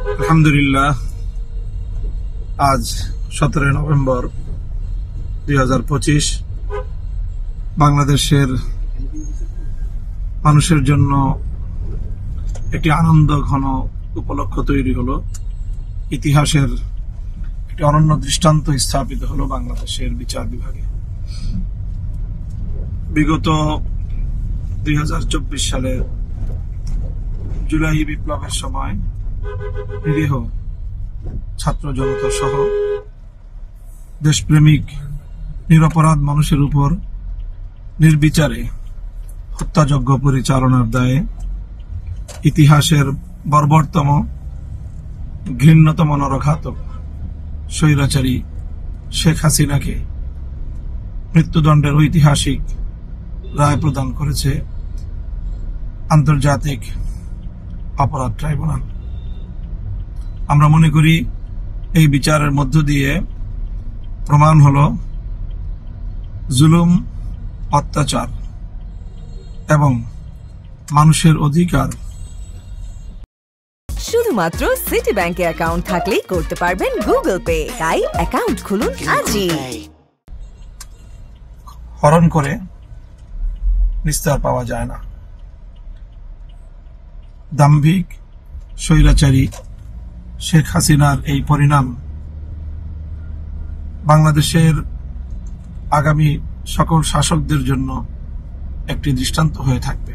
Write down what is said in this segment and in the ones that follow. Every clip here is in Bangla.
আলহামদুলিল্লাহ, আজ 17 নভেম্বর 2025 বাংলাদেশের মানুষের জন্য একটি আনন্দ ঘন উপলক্ষ তৈরি হলো। ইতিহাসের একটি অনন্য দৃষ্টান্ত স্থাপিত হলো বাংলাদেশের বিচার বিভাগে। বিগত 2024 সালের জুলাই বিপ্লবের সময় নিরীহ ছাত্র জনতা সহ দেশপ্রেমিক নিরপরাধ মানুষের উপর নির্বিচারে হত্যাযজ্ঞ পরিচালনার দায়ে ইতিহাসের বর্বরতম ঘৃণ্যতম নরঘাতক স্বৈরাচারী শেখ হাসিনাকে মৃত্যুদণ্ডের ঐতিহাসিক রায় প্রদান করেছে আন্তর্জাতিক অপরাধ ট্রাইব্যুনাল। আমরা মনে করি এই বিচারের মধ্য দিয়ে প্রমাণ হলো জুলুম, অত্যাচার এবং মানুষের অধিকার শুধুমাত্র সিটি ব্যাংকে অ্যাকাউন্ট থাকলেই করতে পারবেন গুগল পে। তাই অ্যাকাউন্ট খুলুন আজই। হরণ করে নিস্তার পাওয়া যায় না। দাম্ভিক স্বৈরাচারী শেখ হাসিনার এই পরিণাম বাংলাদেশের আগামী সকল শাসকদের জন্য একটি দৃষ্টান্ত হয়ে থাকবে।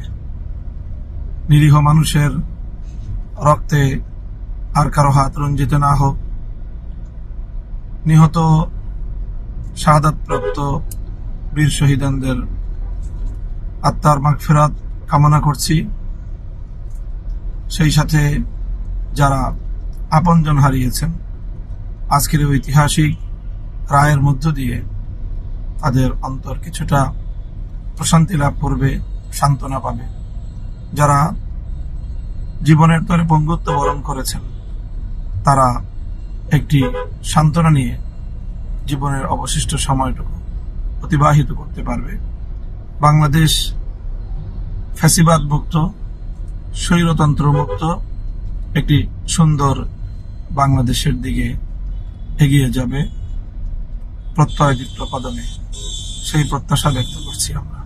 নিরীহ মানুষের রক্তে আর কারো হাত রঞ্জিত না হোক। নিহত শাহাদাতপ্রাপ্ত বীর শহীদদের আত্মার মাগফিরাত কামনা করছি। সেই সাথে যারা আপনজন হারিয়েছেন, আজকের ঐতিহাসিক রায়ের মধ্য দিয়ে তাদের অন্তর কিছুটা প্রশান্তি লাভ করবে, সান্ত্বনা পাবে। যারা জীবনের তরে পঙ্গুত্ব বরণ করেছেন, তারা একটি সান্ত্বনা নিয়ে জীবনের অবশিষ্ট সময়টুকু অতিবাহিত করতে পারবে। বাংলাদেশ ফ্যাসিবাদ মুক্ত, স্বৈরতন্ত্র মুক্ত একটি সুন্দর বাংলাদেশের দিকে এগিয়ে যাবে প্রত্যয়দীপ্ত কদমে। সেই প্রত্যাশা ব্যক্ত করছি আমরা।